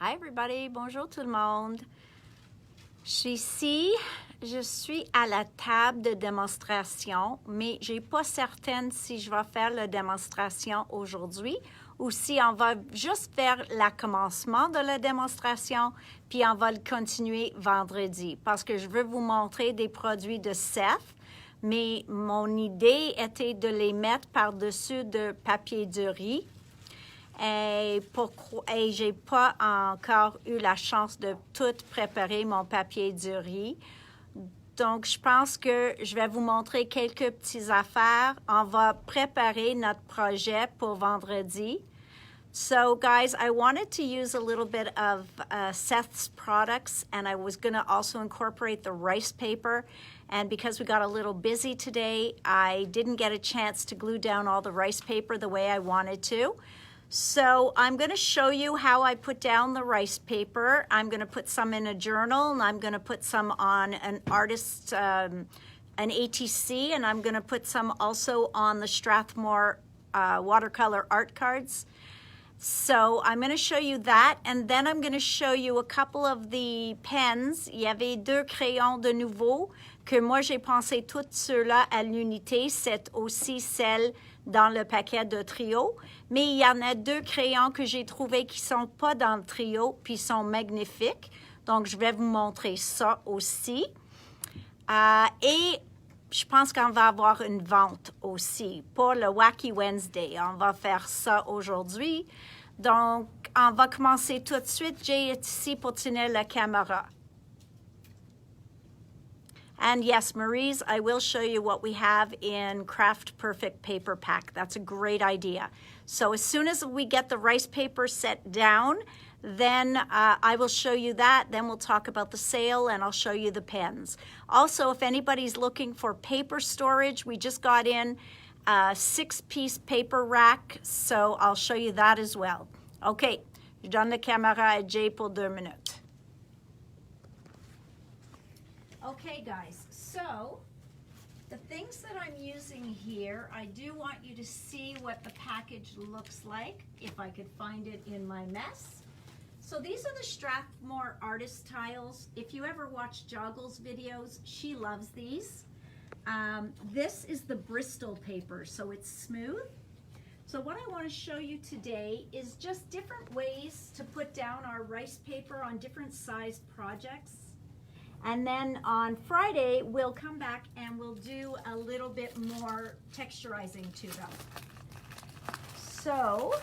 Hi everybody, bonjour tout le monde. Je suis à la table de démonstration, mais je n'ai pas certaine si je vais faire la démonstration aujourd'hui ou si on va juste faire le commencement de la démonstration, puis on va le continuer vendredi, parce que je veux vous montrer des produits de Cette, mais mon idée était de les mettre par-dessus de papier de riz. Et je n'ai pas encore eu la chance de tout préparer mon papier de riz. Donc, je pense que je vais vous montrer quelques petites affaires. On va préparer notre projet pour vendredi. So, guys, I wanted to use a little bit of Seth's products, and I was going to also incorporate the rice paper. And because we got a little busy today, I didn't get a chance to glue down all the rice paper the way I wanted to. So I'm going to show you how I put down the rice paper. I'm going to put some in a journal, and I'm going to put some on an artist, an ATC, and I'm going to put some also on the Strathmore watercolor art cards. So I'm going to show you that, and then I'm going to show you a couple of the pens. Il y avait 2 crayons de nouveau que moi j'ai pensé toutes ceux-là à l'unité. C'est aussi celle dans le paquet de trio. Mais il y en a 2 crayons que j'ai trouvés qui ne sont pas dans le trio, puis sont magnifiques. Donc, je vais vous montrer ça aussi. Et je pense qu'on va avoir une vente aussi pour le Wacky Wednesday. On va faire ça aujourd'hui. Donc, on va commencer tout de suite. Jay est ici pour tenir la caméra. And yes, Maurice, I will show you what we have in Craft Perfect Paper Pack. That's a great idea. So as soon as we get the rice paper set down, then I will show you that. Then we'll talk about the sale, and I'll show you the pens. Also, if anybody's looking for paper storage, we just got in a 6-piece paper rack, so I'll show you that as well. OK, je donne la caméra à Jay pour 2 minutes. Okay, guys, so the things that I'm using here, I do want you to see what the package looks like, if I could find it in my mess. So these are the Strathmore artist tiles. If you ever watch Joggle's videos, she loves these. This is the Bristol paper, so it's smooth. So what I want to show you today is just different ways to put down our rice paper on different sized projects. And then on Friday, we'll come back and we'll do a little bit more texturizing to them. So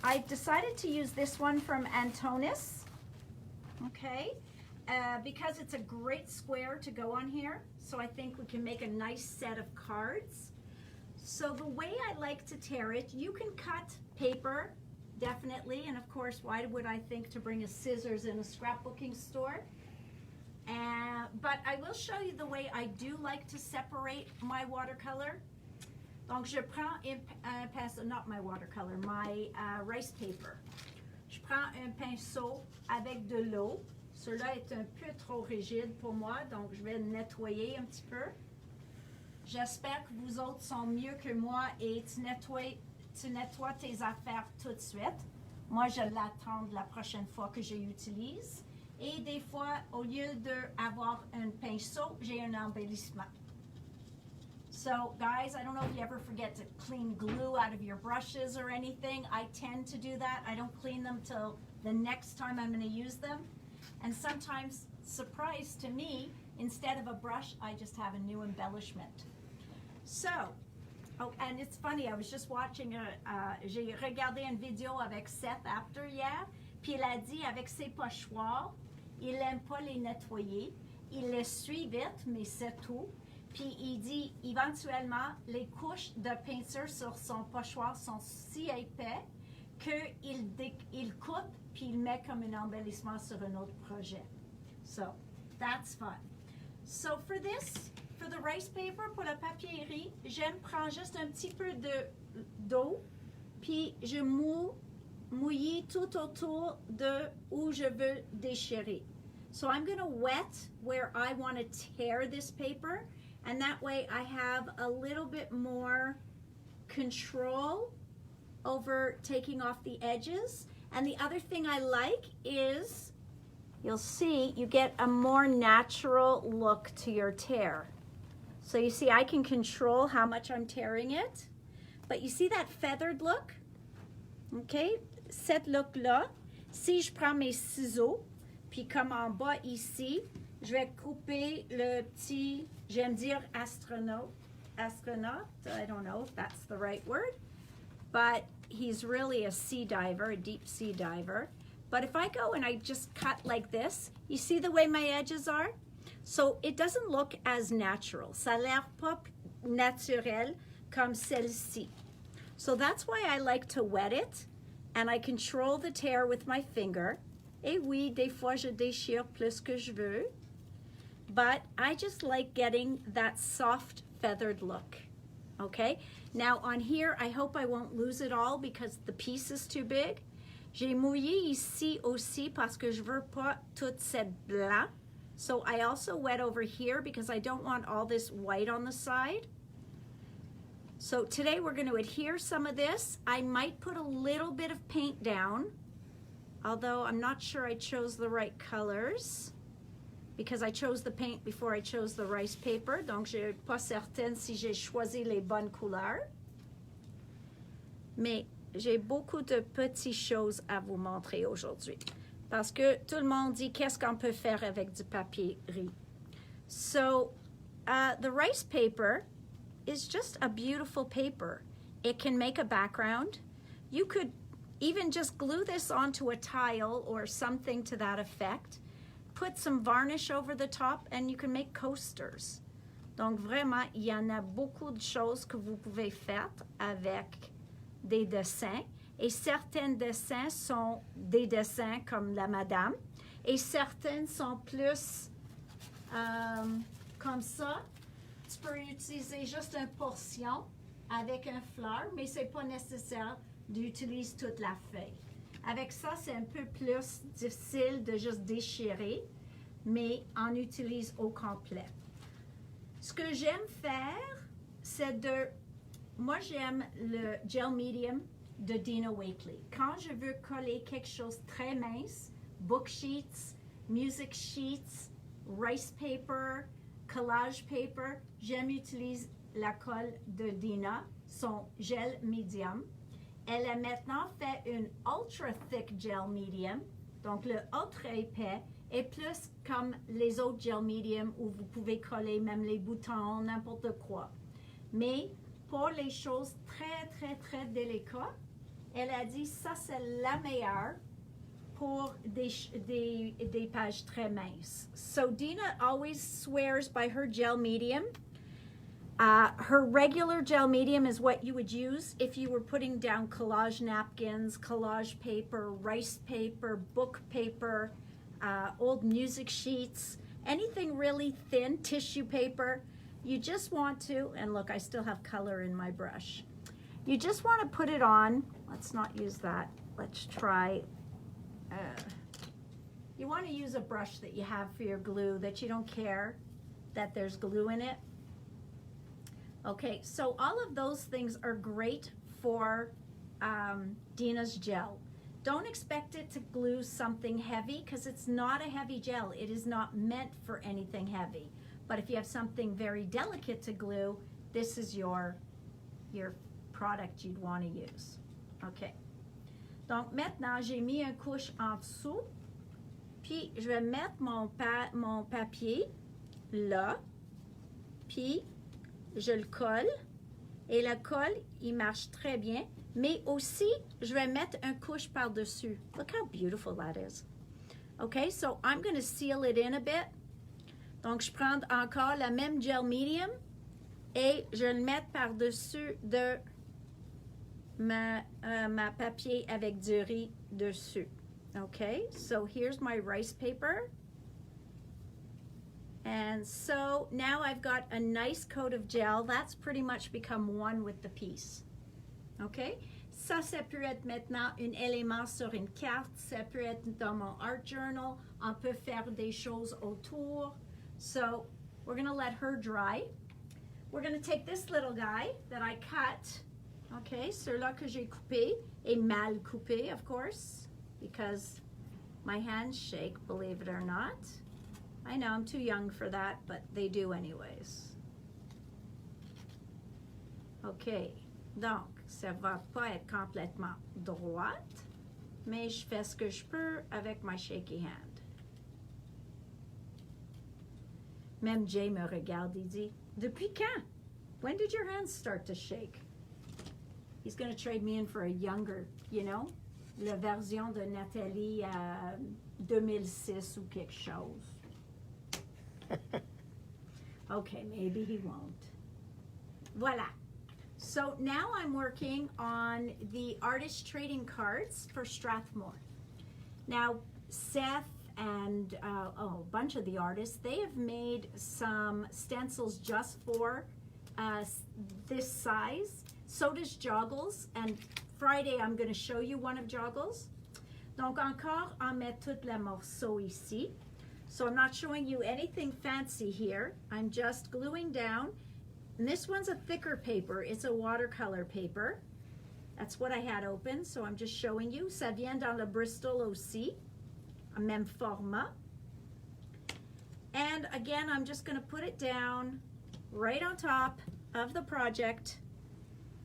I've decided to use this one from Antonis, okay, because it's a great square to go on here. So I think we can make a nice set of cards. So the way I like to tear it, you can cut paper, definitely. And of course, why would I think to bring a scissors in a scrapbooking store? But I will show you the way I do like to separate my watercolor. Donc, je prends un pinceau, not my watercolor, my rice paper. Je prends un pinceau avec de l'eau. Celui-là est un peu trop rigide pour moi, donc je vais le nettoyer un petit peu. J'espère que vous autres sont mieux que moi et tu nettoies tes affaires tout de suite. Moi, je l'attends la prochaine fois que je l'utilise. Et des fois, au lieu d'avoir un pinceau, j'ai un embellissement. So, guys, I don't know if you ever forget to clean glue out of your brushes or anything. I tend to do that. I don't clean them till the next time I'm going to use them. And sometimes, surprise to me, instead of a brush, I just have a new embellishment. So, oh, and it's funny, I was just watching, j'ai regardé une vidéo avec Seth after hier, puis il a dit avec ses pochoirs, il n'aime pas les nettoyer. Il les suit vite, mais c'est tout. Puis il dit, éventuellement, les couches de peinture sur son pochoir sont si épais qu'il coupe, puis il met comme un embellissement sur un autre projet. So, that's fun. So for this, for the rice paper, pour le papier riz, j'aime prendre juste un petit peu d'eau, puis je mouiller tout autour de où je veux déchirer. So I'm going to wet where I want to tear this paper, and that way I have a little bit more control over taking off the edges, And the other thing I like is, you'll see, you get a more natural look to your tear. So you see, I can control how much I'm tearing it. But you see that feathered look? Okay, cette look-là, si je prends mes ciseaux, puis comme en bas ici, je vais couper le petit, j'aime dire astronaut, I don't know if that's the right word, but he's really a sea diver, a deep sea diver. But if I go and I just cut like this, you see the way my edges are? So it doesn't look as natural. Ça a l'air pas naturel comme celle-ci. So that's why I like to wet it, and I control the tear with my finger. Et oui, des fois je déchire plus que je veux, but I just like getting that soft feathered look. Okay, now on here, I hope I won't lose it all because the piece is too big. J'ai mouillé ici aussi parce que je veux pas toute cette blanc. So I also wet over here because I don't want all this white on the side. So today we're going to adhere some of this. I might put a little bit of paint down, although I'm not sure I chose the right colors because I chose the paint before I chose the rice paper. Donc je suis pas certaine si j'ai choisi les bonnes couleurs. Mais j'ai beaucoup de petites choses à vous montrer aujourd'hui parce que tout le monde dit qu'est-ce qu'on peut faire avec du papier riz. So the rice paper is just a beautiful paper. It can make a background. You could even just glue this onto a tile or something to that effect. Put some varnish over the top and you can make coasters. Donc vraiment, il y en a beaucoup de choses que vous pouvez faire avec des dessins. Et certains dessins sont des dessins comme la madame. Et certains sont plus comme ça. Tu peux utiliser juste une portion avec une fleur, mais c'est pas nécessaire d'utiliser toute la feuille. Avec ça, c'est un peu plus difficile de juste déchirer, mais on utilise au complet. Ce que j'aime faire, c'est de... Moi, j'aime le gel medium de Dina Wakley. Quand je veux coller quelque chose de très mince, book sheets, music sheets, rice paper, collage paper, j'aime utiliser la colle de Dina, son gel medium. Elle a maintenant fait une ultra thick gel medium, donc le ultra épais est plus comme les autres gel medium où vous pouvez coller même les boutons, n'importe quoi. Mais pour les choses très délicates, elle a dit ça c'est la meilleure pour des pages très minces. So Dina always swears by her gel medium. Her regular gel medium is what you would use if you were putting down collage napkins, collage paper, rice paper, book paper, old music sheets, anything really thin, tissue paper. You just want to, and look, I still have color in my brush. You just want to put it on. Let's not use that. Let's try. You want to use a brush that you have for your glue, that you don't care that there's glue in it. Okay, so all of those things are great for Dina's gel. Don't expect it to glue something heavy because it's not a heavy gel. It is not meant for anything heavy. But if you have something very delicate to glue, this is your product you'd want to use. Okay. Donc maintenant, j'ai mis une couche en dessous. Puis je vais mettre mon papier là. Puis je le colle. Et le colle, il marche très bien. Mais aussi, je vais mettre une couche par-dessus. Look how beautiful that is. Okay, so I'm going to seal it in a bit. Donc, je prends encore la même gel medium et je le mets par-dessus de ma papier avec du riz dessus. Okay, so here's my rice paper. And so now I've got a nice coat of gel. That's pretty much become one with the piece. Okay, ça peut être maintenant un élément sur une carte. Ça peut être dans mon art journal. On peut faire des choses autour. So we're going to let her dry. We're going to take this little guy that I cut. Okay, celui-là que j'ai coupé et mal coupé, of course. because my hands shake, believe it or not. I know I'm too young for that, but they do anyways. OK, donc ça va pas être complètement droite, mais je fais ce que je peux avec ma shaky hand. Même Jay me regarde, il dit, depuis quand? When did your hands start to shake? He's going to trade me in for a younger, you know, la version de Nathalie 2006 ou quelque chose. Okay, maybe he won't. Voila. So now I'm working on the artist trading cards for Strathmore. Now, Seth and a bunch of the artists, they have made some stencils just for this size. So does Joggles, and Friday I'm going to show you one of Joggles. Donc encore, on met tout le morceau ici. So I'm not showing you anything fancy here. I'm just gluing down. And this one's a thicker paper. It's a watercolor paper. That's what I had open, so I'm just showing you. Ça vient dans le Bristol aussi, même format. And again, I'm just going to put it down right on top of the project.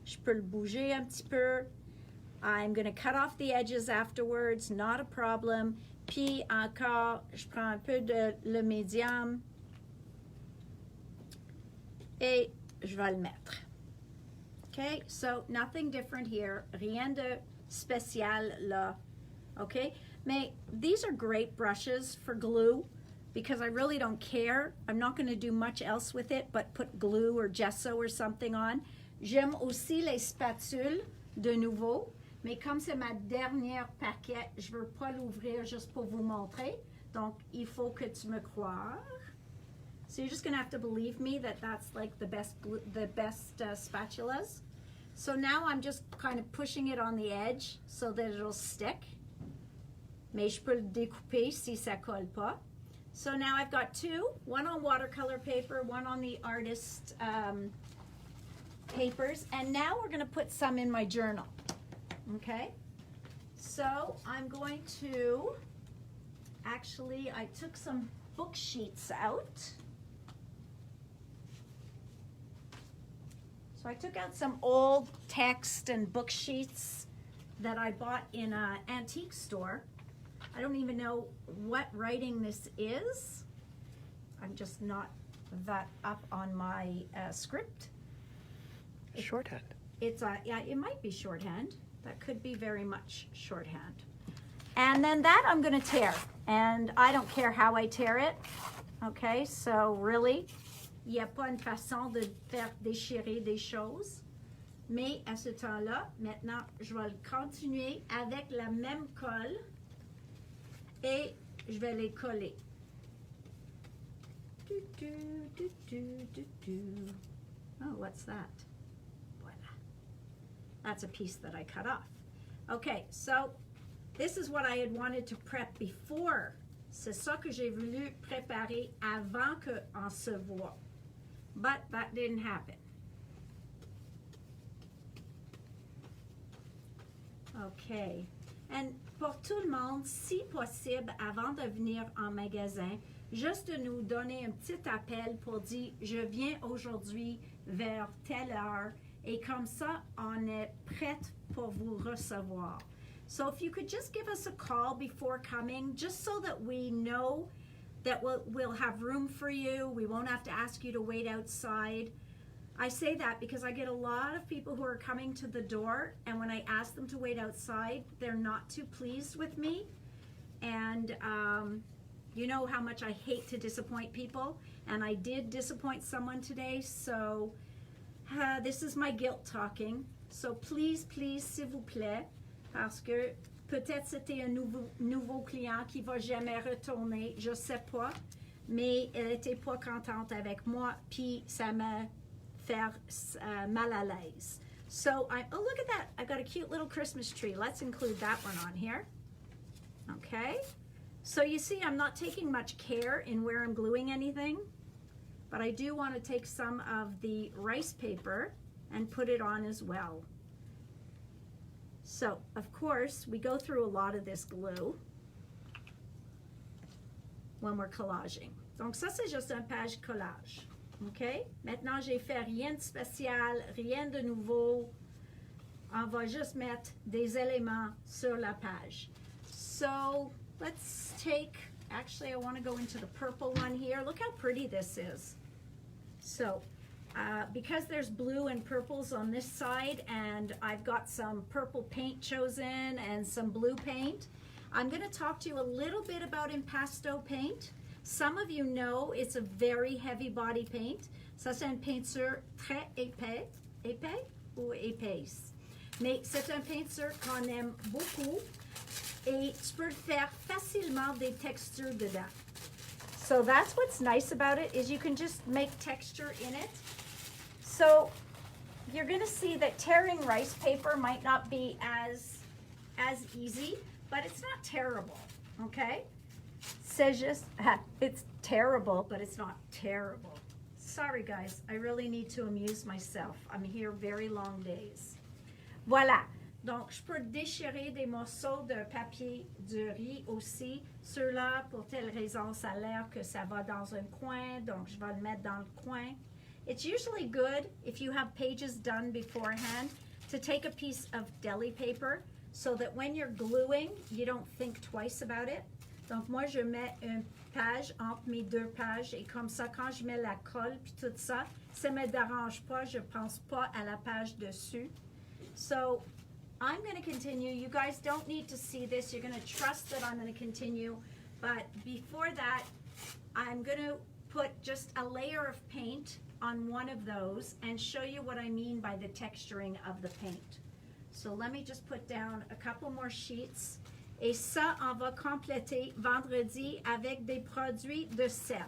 Je peux le bouger un petit peu. I'm going to cut off the edges afterwards, not a problem. Puis encore, je prends un peu de le médium et je vais le mettre. Okay, so nothing different here. Rien de spécial là. Okay, mais these are great brushes for glue because I really don't care. I'm not going to do much else with it but put glue or gesso or something on. J'aime aussi les spatules de nouveau, mais comme c'est ma dernière paquet, je ne veux pas l'ouvrir juste pour vous montrer. Donc, il faut que tu me croires. So you're just going to have to believe me that that's like the best spatulas. So now I'm just kind of pushing it on the edge so that it'll stick. Mais je peux le découper si ça colle pas. So now I've got two, one on watercolor paper, one on the artist papers, and now we're going to put some in my journal. Okay, so I'm going to, actually I took some book sheets out. So I took out some old text and book sheets that I bought in an antique store. I don't even know what writing this is. I'm just not that up on my script. Shorthand. It's yeah, it might be shorthand. That could be very much shorthand. And then that I'm going to tear, and I don't care how I tear it. Okay, so really, il n'y a pas une façon de faire déchirer des choses. Mais à ce temps-là, maintenant, je vais continuer avec la même colle et je vais les coller. Oh, what's that? That's a piece that I cut off. Okay, so this is what I had wanted to prep before. C'est ça que j'ai voulu préparer avant qu'on se voit. But that didn't happen. Okay. And pour tout le monde, si possible, avant de venir en magasin, juste de nous donner un petit appel pour dire « Je viens aujourd'hui vers telle heure ». Et comme ça, on est prête pour vous recevoir. So if you could just give us a call before coming, just so that we know that we'll have room for you. We won't have to ask you to wait outside. I say that because I get a lot of people who are coming to the door, and when I ask them to wait outside, they're not too pleased with me. And you know how much I hate to disappoint people, and I did disappoint someone today, so this is my guilt talking. So please, please, s'il vous plaît, parce que peut-être c'était un nouveau client qui va jamais retourner, je sais pas, mais elle était pas contente avec moi, puis ça m'a fait mal à l'aise. So, oh look at that, I've got a cute little Christmas tree. Let's include that one on here. Okay, so you see I'm not taking much care in where I'm gluing anything. But I do want to take some of the rice paper and put it on as well. So, of course, we go through a lot of this glue when we're collaging. Donc ça, c'est juste un page collage. OK? Maintenant, j'ai fait rien de spécial, rien de nouveau. On va juste mettre des éléments sur la page. So, let's take, actually, I want to go into the purple one here. Look how pretty this is. So, because there's blue and purples on this side, and I've got some purple paint chosen and some blue paint, I'm going to talk to you a little bit about impasto paint. Some of you know it's a very heavy body paint. Ça, c'est une peinture très épais ou épaisse. Mais c'est une peinture qu'on aime beaucoup et tu peux faire facilement des textures dedans. So that's what's nice about it, is you can just make texture in it. So you're going to see that tearing rice paper might not be as easy, but it's not terrible, okay? C'est juste, it's terrible, but it's not terrible. Sorry guys, I really need to amuse myself. I'm here very long days. Voilà. Donc, je peux déchirer des morceaux de papier de riz aussi. Ceux-là, pour telle raison, ça a l'air que ça va dans un coin, donc je vais le mettre dans le coin. It's usually good, if you have pages done beforehand, to take a piece of deli paper so that when you're gluing, you don't think twice about it. Donc, moi, je mets une page entre mes deux pages et comme ça, quand je mets la colle puis tout ça, ça ne me dérange pas, je ne pense pas à la page dessus. So, I'm going to continue. You guys don't need to see this. You're going to trust that I'm going to continue. But before that, I'm going to put just a layer of paint on one of those and show you what I mean by the texturing of the paint. So let me just put down a couple more sheets. Et ça, on va compléter vendredi avec des produits de Seth.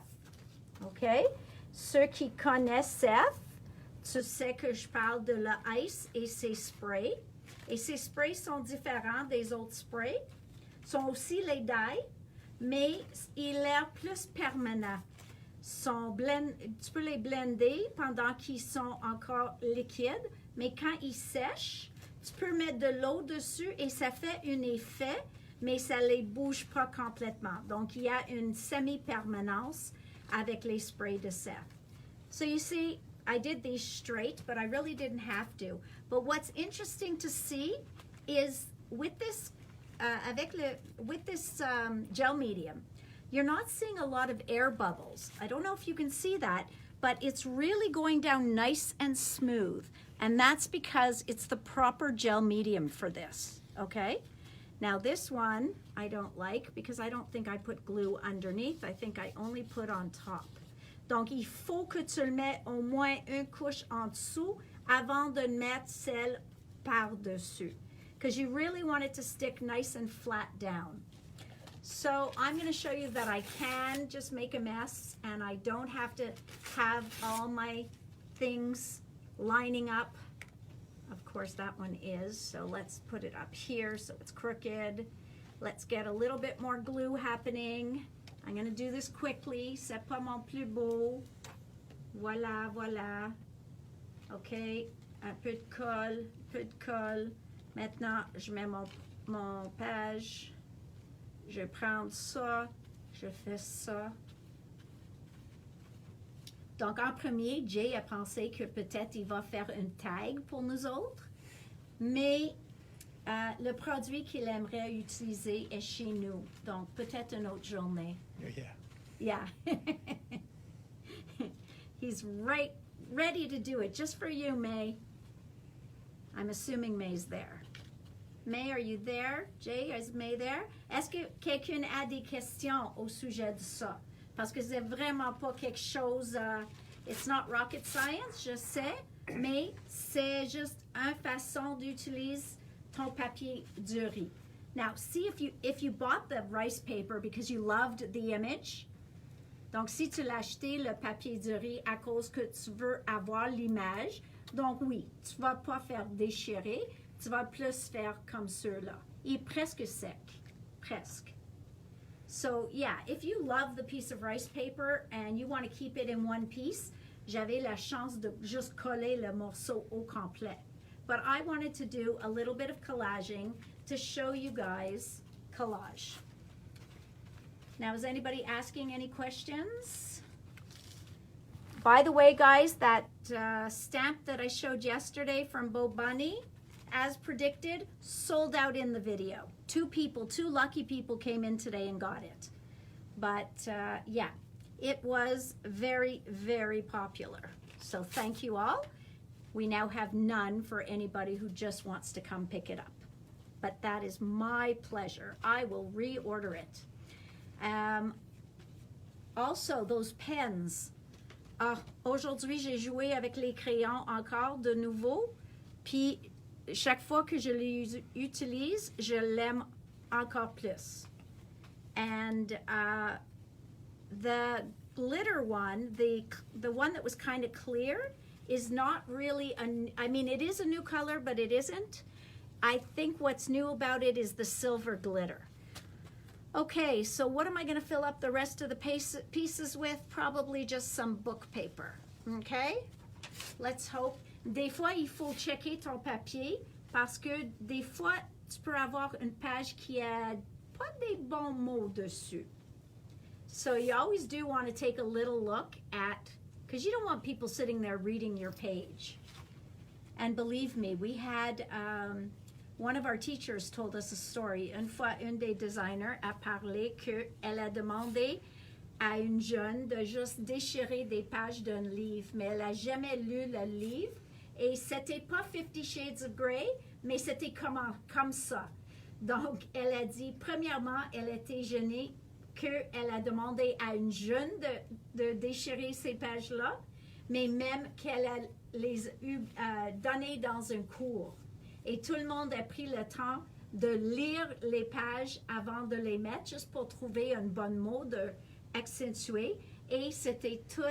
OK? Ceux qui connaissent Seth, tu sais que je parle de la ice et ses sprays. Et ces sprays sont différents des autres sprays. Sont aussi les dye, mais ils ont l'air plus permanents. Tu peux les blender pendant qu'ils sont encore liquides, mais quand ils sèchent, tu peux mettre de l'eau dessus et ça fait un effet, mais ça ne les bouge pas complètement. Donc, il y a une semi-permanence avec les sprays de Seth. So you see, I did these straight, but I really didn't have to. But what's interesting to see is with this, gel medium, you're not seeing a lot of air bubbles. I don't know if you can see that, but it's really going down nice and smooth. And that's because it's the proper gel medium for this, okay? Now this one I don't like because I don't think I put glue underneath. I think I only put on top. Donc, il faut que tu le mets au moins une couche en dessous avant de mettre celle par-dessus. Because you really want it to stick nice and flat down. So, I'm going to show you that I can just make a mess and I don't have to have all my things lining up. Of course, that one is. So, let's put it up here so it's crooked. Let's get a little bit more glue happening. I'm going to do this quickly. C'est pas mon plus beau. Voilà, voilà. OK. Un peu de colle, peu de colle. Maintenant, je mets mon page. Je prends ça. Je fais ça. Donc, en premier, Jay a pensé que peut-être il va faire une tag pour nous autres. Mais le produit qu'il aimerait utiliser est chez nous. Donc, peut-être une autre journée. Yeah. Yeah. He's ready to do it just for you, May. I'm assuming May's there. May, are you there? Jay, is May there? Est-ce que quelqu'un a des questions au sujet de ça? Parce que c'est vraiment pas quelque chose, it's not rocket science, je sais, mais c'est juste une façon d'utiliser ton papier de riz. Now, see if you bought the rice paper because you loved the image. Donc, si tu l'as acheté, le papier de riz, à cause que tu veux avoir l'image, donc oui, tu vas pas faire déchirer, tu vas plus faire comme ceux-là. Il est presque sec. Presque. So, yeah, if you love the piece of rice paper and you want to keep it in one piece, j'avais la chance de juste coller le morceau au complet. but I wanted to do a little bit of collaging to show you guys collage. Now, is anybody asking any questions? By the way, guys, that stamp that I showed yesterday from Bo Bunny, as predicted, sold out in the video. Two lucky people came in today and got it. But yeah, it was very, very popular. So thank you all. We now have none for anybody who just wants to come pick it up. But that is my pleasure. I will reorder it. Also, those pens. Aujourd'hui, j'ai joué avec les crayons encore de nouveau. Puis, chaque fois que je les utilise, je l'aime encore plus. And the glitter one, the one that was kind of clear, is not really, I mean, it is a new color, but it isn't. I think what's new about it is the silver glitter. Okay, so what am I going to fill up the rest of the pieces with? Probably just some book paper. Okay? Let's hope. Des fois, il faut checker ton papier parce que des fois, tu peux avoir une page qui a pas des bons mots dessus. So you always do want to take a little look at, because you don't want people sitting there reading your page. And believe me, we had, one of our teachers told us a story. Une fois, une des designers a parlé qu'elle a demandé à une jeune de juste déchirer des pages d'un livre, mais elle n'a jamais lu le livre. Et c'était pas 50 Shades of Grey, mais c'était comme ça. Donc, elle a dit, premièrement, elle était gênée qu'elle a demandé à une jeune de déchirer ces pages-là, mais même qu'elle a les eu données dans un cours. Et tout le monde a pris le temps de lire les pages avant de les mettre, juste pour trouver un bon mot de accentuer. Et c'était tout,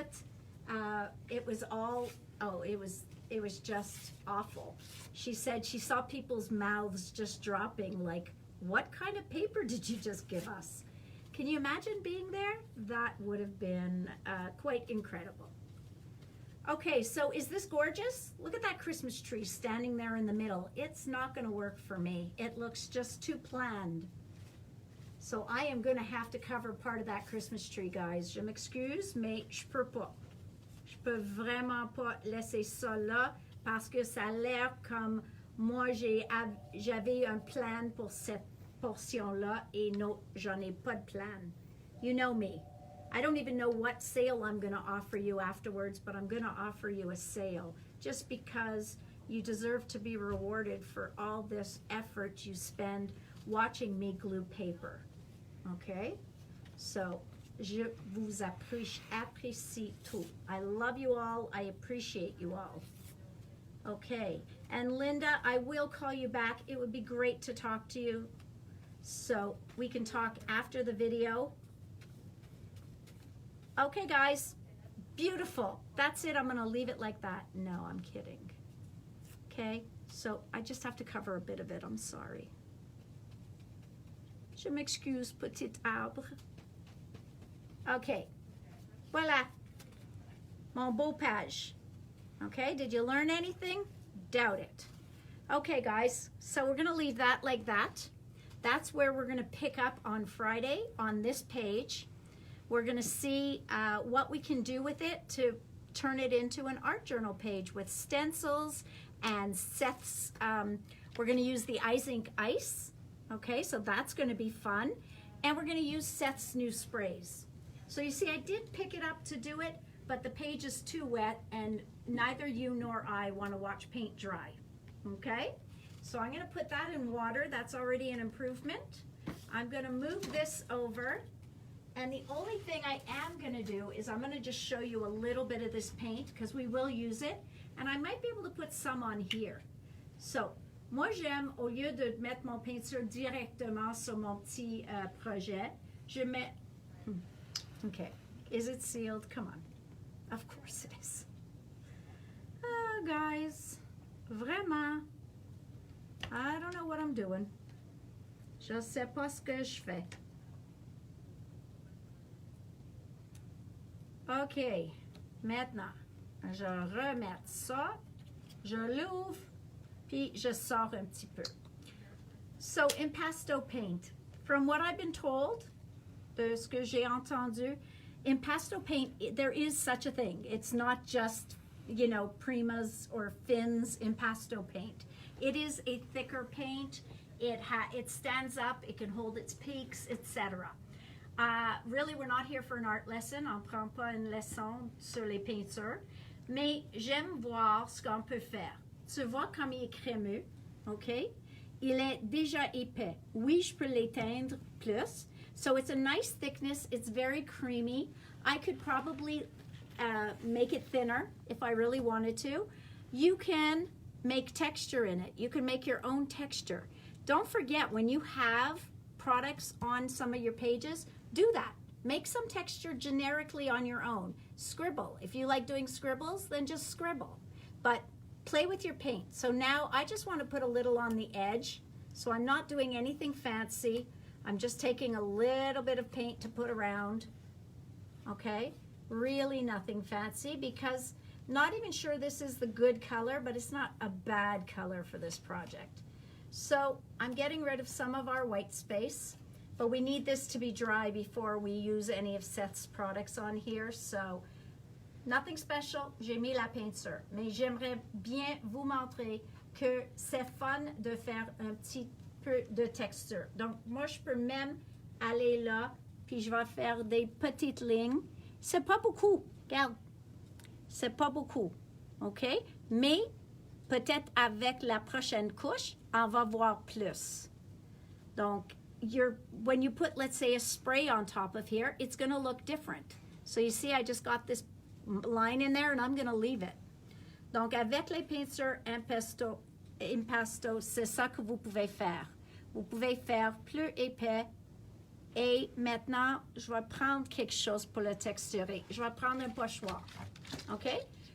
it was all, oh, it was just awful. She said she saw people's mouths just dropping, like, what kind of paper did you just give us? Can you imagine being there? That would have been quite incredible. Okay, so is this gorgeous? Look at that Christmas tree standing there in the middle. It's not going to work for me. It looks just too planned. So I am going to have to cover part of that Christmas tree, guys. Je m'excuse, mais je peux pas. Je peux vraiment pas laisser ça là parce que ça a l'air comme moi j'avais un plan pour cette portion-là et non, j'en ai pas de plan. You know me. I don't even know what sale I'm going to offer you afterwards, but I'm going to offer you a sale just because you deserve to be rewarded for all this effort you spend watching me glue paper. Okay? So, je vous apprécie tout. I love you all. I appreciate you all. Okay. And Linda, I will call you back. It would be great to talk to you. So we can talk after the video. Okay, guys, beautiful. That's it. I'm going to leave it like that. No, I'm kidding. Okay, so I just have to cover a bit of it. I'm sorry. Je m'excuse, petit arbre. Okay, voilà. Mon beau page. Okay, did you learn anything? Doubt it. Okay, guys, so we're going to leave that like that. That's where we're going to pick up on Friday on this page. We're going to see what we can do with it to turn it into an art journal page with stencils and sets. We're going to use the ice ink ice. Okay, so that's going to be fun. And we're going to use Seth's new sprays. So you see, I did pick it up to do it, but the page is too wet and neither you nor I want to watch paint dry. Okay, so I'm going to put that in water. That's already an improvement. I'm going to move this over. And the only thing I am going to do is I'm going to just show you a little bit of this paint because we will use it. And I might be able to put some on here. So, moi j'aime, au lieu de mettre mon peinture directement sur mon petit projet, je mets... Okay, is it sealed? Come on. Of course it is. Guys, vraiment, I don't know what I'm doing. Je sais pas ce que je fais. OK, maintenant, je remets ça, je l'ouvre, Puis je sors un petit peu. So, impasto paint. From what I've been told, de ce que j'ai entendu, impasto paint, there is such a thing. It's not just, you know, Prima's or Finn's impasto paint. It is a thicker paint. It stands up, it can hold its peaks, etc. Really, we're not here for an art lesson. On ne prend pas une leçon sur les peintures. Mais j'aime voir ce qu'on peut faire. Tu vois comme il est crémeux, OK? Il est déjà épais. Oui, je peux l'éteindre plus. So it's a nice thickness. It's very creamy. I could probably make it thinner if I really wanted to. You can make texture in it. You can make your own texture. Don't forget, when you have products on some of your pages, do that. Make some texture generically on your own. Scribble. If you like doing scribbles, then just scribble. But play with your paint. So now I just want to put a little on the edge. So I'm not doing anything fancy. I'm just taking a little bit of paint to put around. Okay? Really nothing fancy because not even sure this is the good color, but it's not a bad color for this project. So I'm getting rid of some of our white space, but we need this to be dry before we use any of Seth's products on here. So nothing special, j'ai mis la peinture. Mais j'aimerais bien vous montrer que c'est fun de faire un petit peu de texture. Donc moi je peux même aller là, puis je vais faire des petites lignes. C'est pas beaucoup, regarde. C'est pas beaucoup, OK? Mais peut-être avec la prochaine couche, on va voir plus. Donc, when you put, let's say, a spray on top of here, it's going to look different. So you see, I just got this line in there, and I'm going to leave it. Donc, avec les peintures impasto, c'est ça que vous pouvez faire. Vous pouvez faire plus épais. Et maintenant, je vais prendre quelque chose pour le texturer. Je vais prendre un pochoir. OK?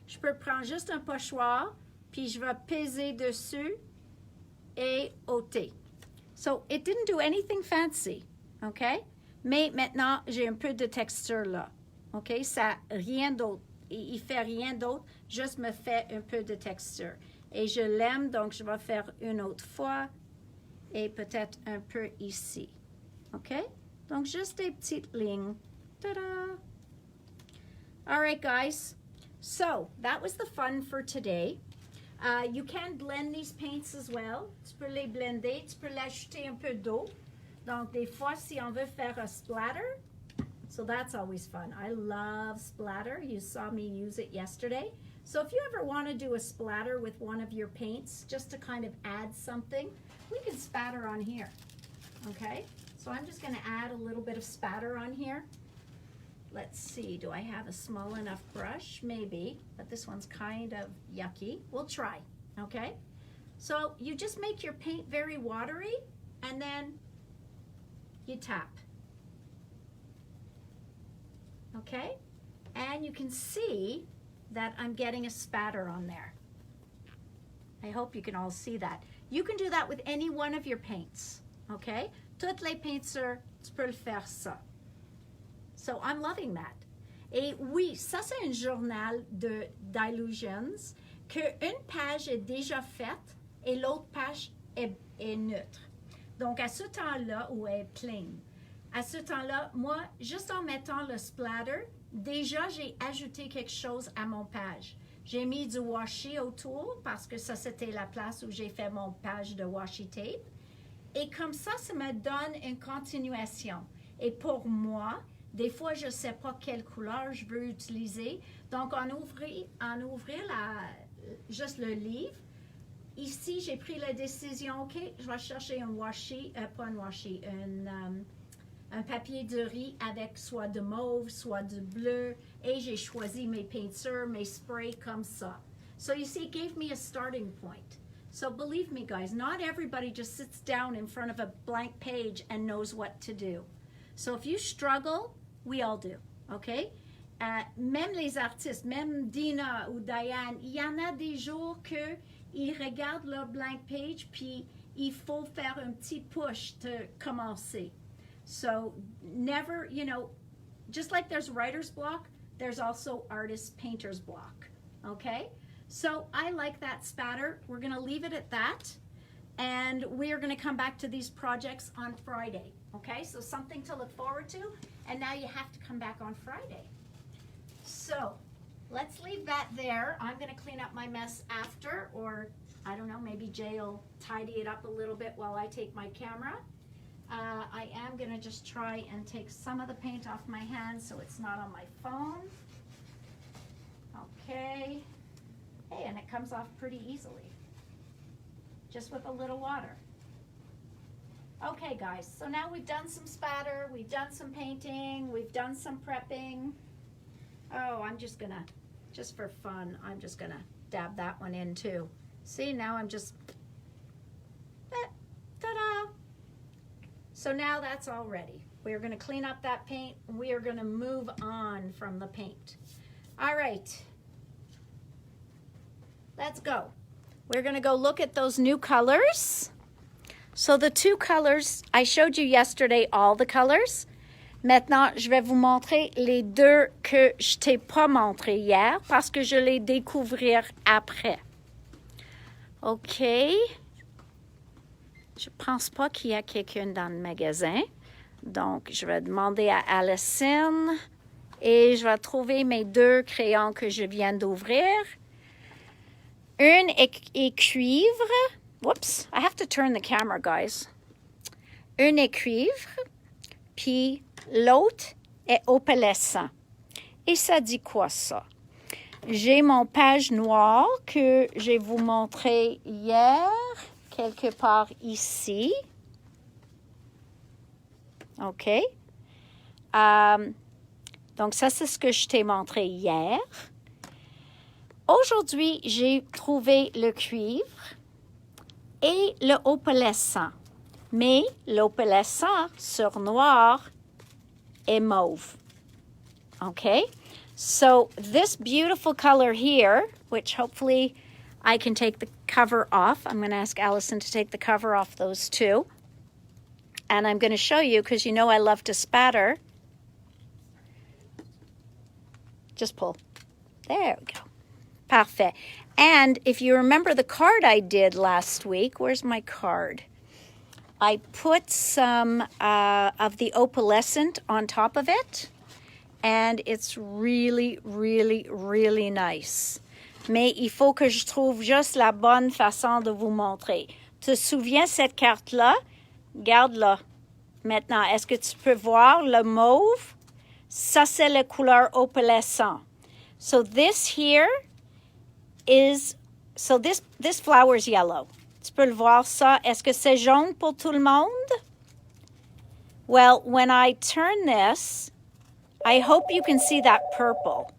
Je peux prendre juste un pochoir, puis je vais peser dessus et ôter. So, it didn't do anything fancy. OK? Mais maintenant, j'ai un peu de texture là. OK? Ça, rien d'autre. Il fait rien d'autre, juste me fait un peu de texture. Et je l'aime, donc je vais faire une autre fois et peut-être un peu ici. OK? Donc, juste des petites lignes. Ta-da! All right, guys. So, that was the fun for today. You can blend these paints as well. Tu peux les blender. Tu peux l'ajouter un peu d'eau. Donc, des fois, si on veut faire un splatter, so that's always fun. I love splatter. You saw me use it yesterday. So if you ever want to do a splatter with one of your paints, just to kind of add something, we can spatter on here. Okay? So I'm just going to add a little bit of spatter on here. Let's see, do I have a small enough brush? Maybe, but this one's kind of yucky. We'll try, okay? So you just make your paint very watery, and then you tap. Okay? And you can see that I'm getting a spatter on there. I hope you can all see that. You can do that with any one of your paints, okay? Toutes les peintures, tu peux le faire ça. So I'm loving that. Et oui, ça c'est un journal de d'illusions que une page est déjà faite et l'autre page est neutre. Donc à ce temps-là, ou est pleine. À ce temps-là, moi, juste en mettant le splatter, déjà j'ai ajouté quelque chose à mon page. J'ai mis du washi autour parce que ça c'était la place où j'ai fait mon page de washi tape. Et comme ça me donne une continuation. Et pour moi, des fois, je ne sais pas quelle couleur je veux utiliser. Donc, en ouvrir juste le livre, ici, j'ai pris la décision, OK, je vais chercher un washi, pas un washi, un papier de riz avec soit de mauve, soit de bleu. Et j'ai choisi mes peintures, mes sprays comme ça. So, you see, it gave me a starting point. So believe me, guys, not everybody just sits down in front of a blank page and knows what to do. So if you struggle, we all do, okay? Même les artistes, même Dina ou Diane, il y en a des jours que ils regardent leur blank page puis il faut faire un petit push to commencer. So never, you know, just like there's writer's block, there's also artist painter's block, okay? So I like that spatter. We're gonna leave it at that. And we are gonna come back to these projects on Friday. Okay, so something to look forward to. And now you have to come back on Friday. So let's leave that there. I'm gonna clean up my mess after, or I don't know, maybe Jay will tidy it up a little bit while I take my camera. I am gonna just try and take some of the paint off my hands so it's not on my phone. Okay. Hey, and it comes off pretty easily, just with a little water. Okay guys, so now we've done some spatter, we've done some painting, we've done some prepping. Oh, I'm just gonna, just for fun, I'm just gonna dab that one in too. See, now I'm just, ta-da! So now that's all ready. We're gonna clean up that paint. We are gonna move on from the paint. All right, let's go. We're gonna go look at those new colors. So the two colors, I showed you yesterday all the colors. Maintenant, je vais vous montrer les deux que je t'ai pas montré hier parce que je les découvrir après. OK. Je pense pas qu'il y a quelqu'un dans le magasin. Donc, je vais demander à Allison et je vais trouver mes deux crayons que je viens d'ouvrir. Une est cuivre. Whoops, I have to turn the camera, guys. Une est cuivre, puis l'autre est opalescent. Et ça dit quoi, ça? J'ai mon page noire que je vais vous montrer hier, quelque part ici. OK. Donc, ça, c'est ce que je t'ai montré hier. Aujourd'hui, j'ai trouvé le cuivre et le opalescent. Mais l'opalescent sur noir est mauve. Okay? So this beautiful color here, which hopefully I can take the cover off. I'm going to ask Allison to take the cover off those two. And I'm going to show you, because you know I love to spatter. Just pull. There we go. Parfait. And if you remember the card I did last week, where's my card? I put some of the opalescent on top of it, and it's really, really, really nice. Mais il faut que je trouve juste la bonne façon de vous montrer. Tu te souviens cette carte-là? Garde-la. Maintenant, est-ce que tu peux voir le mauve? Ça, c'est la couleur opalescent. So this here is, so this flower is yellow. Tu peux le voir ça. Est-ce que c'est jaune pour tout le monde? Well, when I turn this, I hope you can see that purple.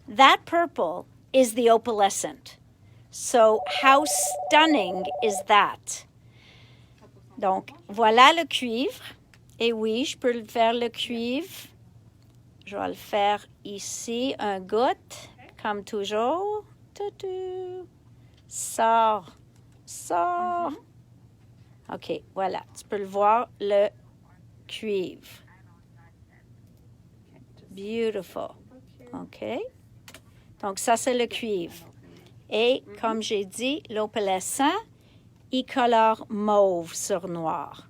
That purple is the opalescent. So how stunning is that? Donc, voilà le cuivre. Et oui, je peux le faire le cuivre. Je vais le faire ici, un goutte, comme toujours. Toutou. Sors. Sors. OK, voilà. Tu peux le voir, le cuivre. Beautiful. OK. Donc, ça, c'est le cuivre. Et, comme j'ai dit, l'opalescent, il colore mauve sur noir.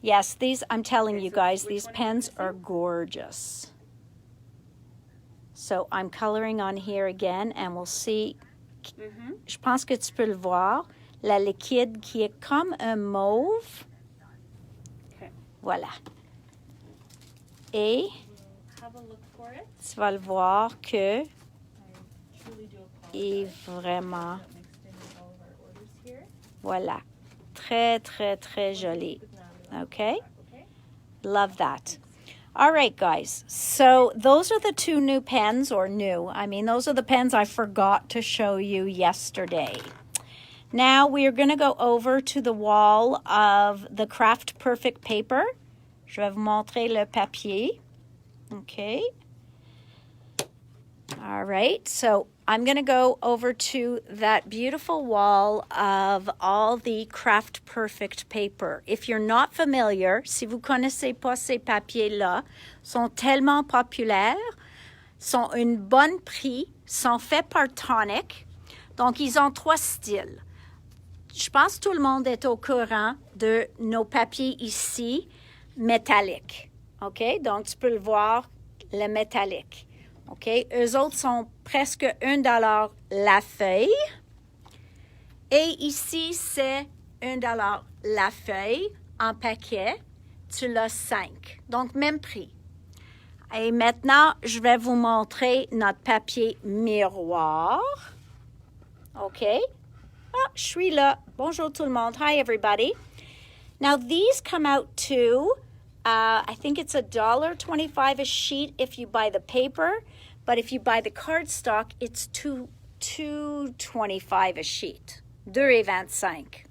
Yes, these, I'm telling you guys, these pens are gorgeous. So, I'm coloring on here again, and we'll see. Je pense que tu peux le voir. La liquide qui est comme un mauve. Okay. Voilà. Et Have a look for it. tu vas le voir que I truly do est apologize. vraiment, Got mixed in with all of our orders here. voilà, très, très, très joli. Put that on Okay? the back, okay? Love that. All right, guys. So those are the two new pens, or new. I mean, those are the pens I forgot to show you yesterday. Now we are going to go over to the wall of the Craft Perfect paper. Je vais vous montrer le papier. Okay. All right. So I'm going to go over to that beautiful wall of all the Craft Perfect paper. If you're not familiar, si vous connaissez pas ces papiers-là, sont tellement populaires. sont un bon prix, sont faits par Tonic. Donc, ils ont 3 styles. Je pense que tout le monde est au courant de nos papiers ici, métalliques. OK? Donc, tu peux le voir, le métallique. OK? Eux autres sont presque $1 la feuille. Et ici, c'est $1 la feuille en paquet. Tu l'as 5. Donc, même prix. Et maintenant, je vais vous montrer notre papier miroir. OK? Ah, je suis là. Bonjour tout le monde. Hi, everybody. Now, these come out to, I think it's $1.25 a sheet if you buy the paper. But if you buy the cardstock, it's $2.25 a sheet. $2,25.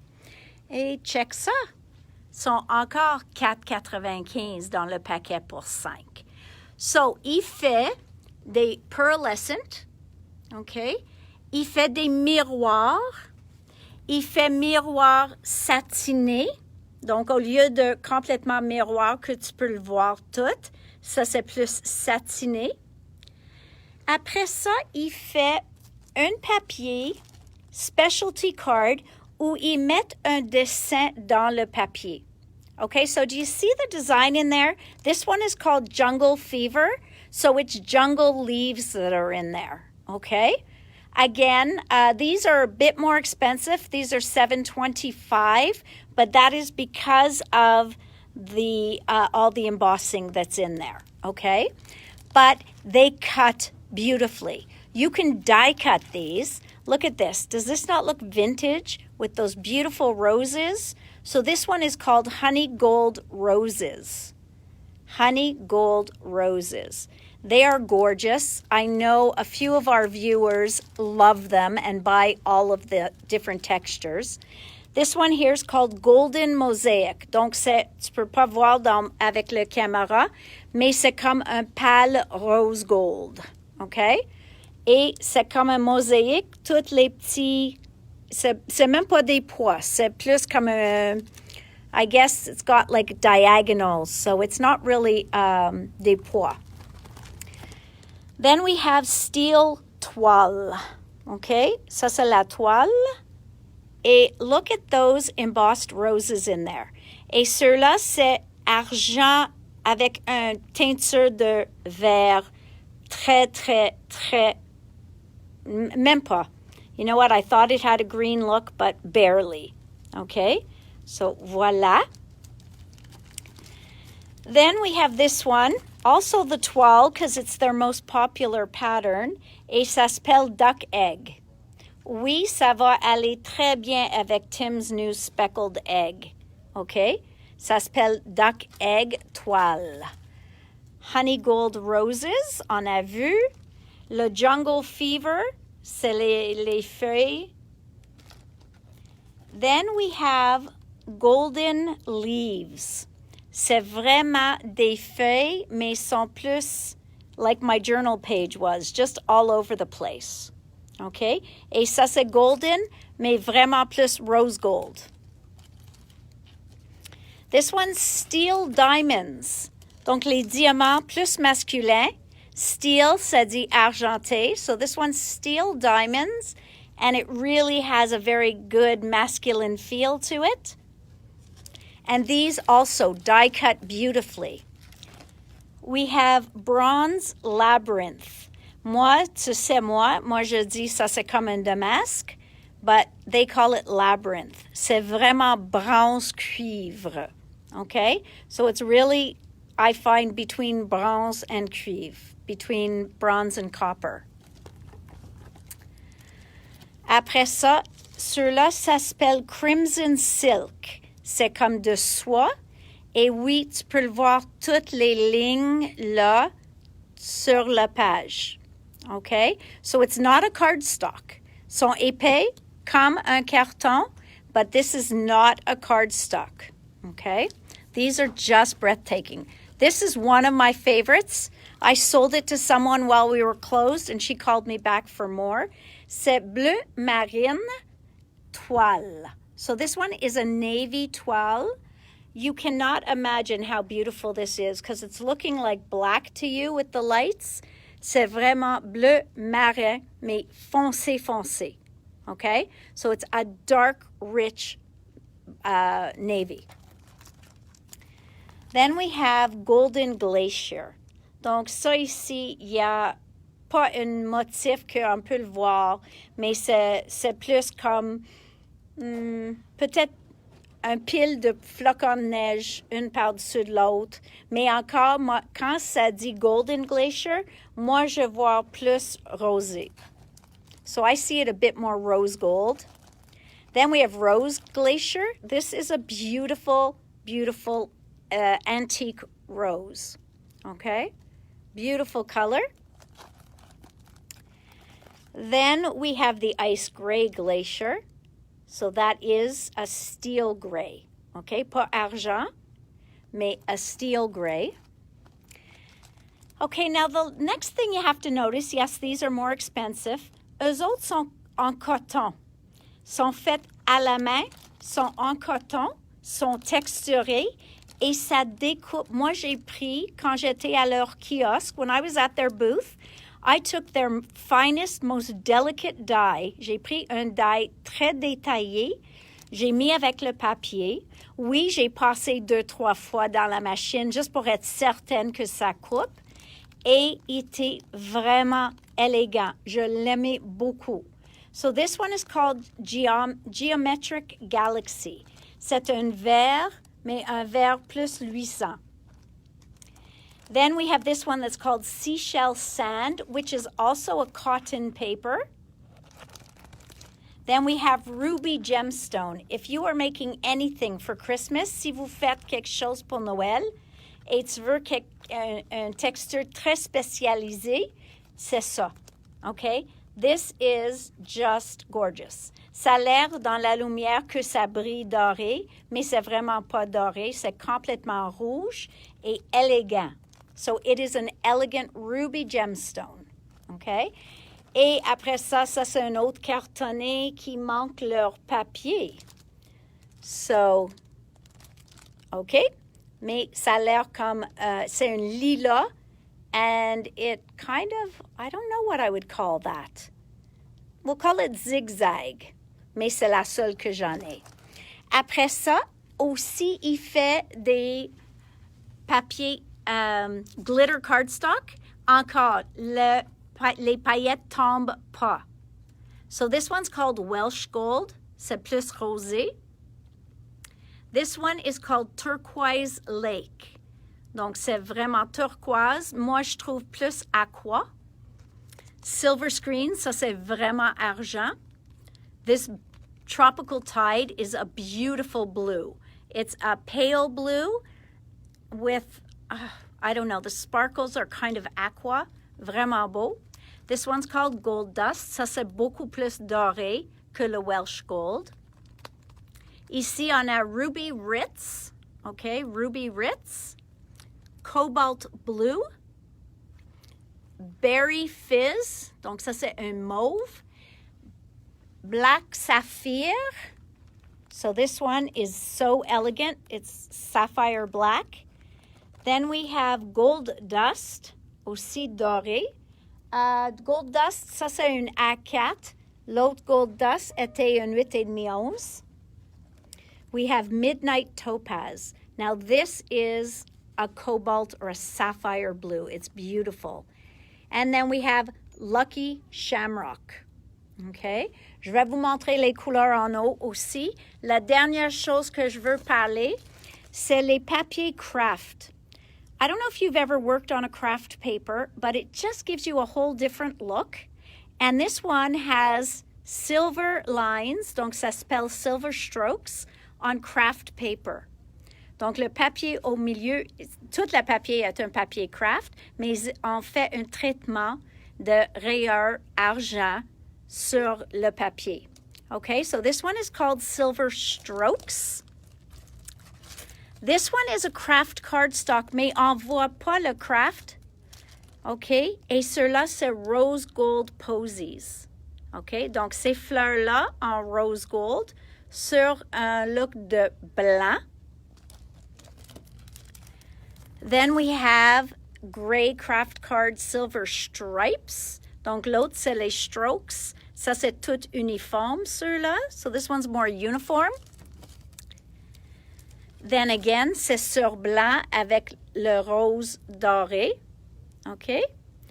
Et check ça. Sont encore $4,95 dans le paquet pour 5. So, il fait des pearlescent, OK? Il fait des miroirs. Il fait miroir satiné. Donc, au lieu de complètement miroir que tu peux le voir tout, ça, c'est plus satiné. Après ça, il fait un papier specialty card où ils mettent un dessin dans le papier. Okay, so do you see the design in there? This one is called Jungle Fever, so it's jungle leaves that are in there, okay? Again, these are a bit more expensive. These are $7.25, but that is because of the all the embossing that's in there, okay? But they cut beautifully. You can die cut these. Look at this. Does this not look vintage with those beautiful roses? So this one is called Honey Gold Roses. Honey Gold Roses. They are gorgeous. I know a few of our viewers love them and buy all of the different textures. This one here is called Golden Mosaic. Donc, tu peux pas voir avec la caméra, mais c'est comme un pâle rose gold. OK? Et c'est comme un mosaïque, toutes les petits... C'est même pas des pois. C'est plus comme un... I guess it's got like diagonals, so it's not really des pois. Then we have steel toile. Okay, ça c'est la toile. Et look at those embossed roses in there. Et ceux-là, c'est argent avec une teinture de vert très, très, très... Même pas. You know what? I thought it had a green look, but barely. Okay, so voila. Then we have this one. Also the toile, because it's their most popular pattern, et ça s'appelle Duck Egg. Oui, ça va aller très bien avec Tim's new speckled egg. OK? Ça s'appelle Duck Egg Toile. Honey Gold Roses, on a vu. Le Jungle Fever, c'est les feuilles. Then we have Golden Leaves. C'est vraiment des feuilles, mais sont plus like my journal page was, just all over the place. OK? Et ça, c'est golden, mais vraiment plus rose gold. This one's steel diamonds. Donc, les diamants plus masculins. Steel, ça dit argenté. So this one's steel diamonds, and it really has a very good masculine feel to it. And these also die cut beautifully. We have bronze labyrinth. Moi, tu sais moi je dis ça c'est comme un damasque, but they call it labyrinth. C'est vraiment bronze cuivre. Okay? So it's really, I find, between bronze and cuivre, between bronze and copper. Après ça, ceux-là, ça s'appelle Crimson Silk. C'est comme de soie. Et oui, tu peux le voir toutes les lignes là sur la page. Okay? So it's not a cardstock. Sont épais comme un carton, but this is not a cardstock. Okay? These are just breathtaking. This is one of my favorites. I sold it to someone while we were closed, and she called me back for more. C'est bleu marine toile. So this one is a navy toile. You cannot imagine how beautiful this is because it's looking like black to you with the lights. C'est vraiment bleu marin, mais foncé, foncé. Okay? So it's a dark, rich navy. Then we have Golden Glacier. Donc ça ici, il y a pas un motif qu'on peut le voir, mais c'est plus comme peut-être un pile de flocons de neige, une par-dessus de l'autre. Mais encore, moi, quand ça dit Golden Glacier, moi, je vois plus rosé. So I see it a bit more rose gold. Then we have Rose Glacier. This is a beautiful, beautiful antique rose. Okay? Beautiful color. Then we have the Ice Gray Glacier. So that is a steel gray. Okay? Pas argent, mais a steel gray. Okay, now the next thing you have to notice, yes, these are more expensive. Eux autres sont en coton. Sont faits à la main, sont en coton, sont texturés et ça découpe. Moi, j'ai pris, quand j'étais à leur kiosque, when I was at their booth, I took their finest, most delicate dye. J'ai pris un dye très détaillé. J'ai mis avec le papier. Oui, j'ai passé 2-3 fois dans la machine juste pour être certaine que ça coupe. Et il était vraiment élégant. Je l'aimais beaucoup. So this one is called Geometric Galaxy. C'est un vert, mais un vert plus luisant. Then we have this one that's called Seashell Sand, which is also a cotton paper. Then we have Ruby Gemstone. If you are making anything for Christmas, si vous faites quelque chose pour Noël, et tu veux une texture très spécialisée, c'est ça. Okay? This is just gorgeous. Ça a l'air dans la lumière que ça brille doré, mais c'est vraiment pas doré, c'est complètement rouge et élégant. So it is an elegant ruby gemstone. Okay? Et après ça, c'est un autre cartonné qui manque leur papier. So, okay? Mais ça a l'air comme, c'est un lilas, and it kind of, I don't know what I would call that. We'll call it zigzag, mais c'est la seule que j'en ai. Après ça, aussi, il fait des papiers glitter cardstock. Encore, les paillettes tombent pas. So this one's called Welsh Gold. C'est plus rosé. This one is called Turquoise Lake. Donc, c'est vraiment turquoise. Moi, je trouve plus aqua. Silver Screen, ça, c'est vraiment argent. This Tropical Tide is a beautiful blue. It's a pale blue with, I don't know, the sparkles are kind of aqua. Vraiment beau. This one's called Gold Dust. Ça, c'est beaucoup plus doré que le Welsh Gold. Ici, on a Ruby Ritz. OK, Ruby Ritz. Cobalt Blue. Berry Fizz. Donc, ça, c'est un mauve. Black Sapphire. So this one is so elegant. It's sapphire black. Then we have Gold Dust, aussi doré. Gold Dust, ça, c'est une A4. L'autre Gold Dust était une 8,5-11. We have Midnight Topaz. Now, this is a cobalt or a sapphire blue. It's beautiful. And then we have Lucky Shamrock. OK? Je vais vous montrer les couleurs en haut aussi. La dernière chose que je veux parler, c'est les papiers craft. I don't know if you've ever worked on a craft paper, but it just gives you a whole different look. And this one has silver lines, donc ça s'appelle silver strokes, on craft paper. Donc, le papier au milieu, tout le papier est un papier craft, mais on fait un traitement de rayures argent sur le papier. Okay, so this one is called Silver Strokes. This one is a craft cardstock, mais on ne voit pas le craft. OK, et ceux-là, c'est Rose Gold Posies. OK, donc ces fleurs-là en rose gold sur un look de blanc. Then we have gray craft card silver stripes. Donc, l'autre, c'est les strokes. Ça, c'est tout uniforme, ceux-là. So, this one's more uniform. Then again, c'est sur blanc avec le rose doré. Okay?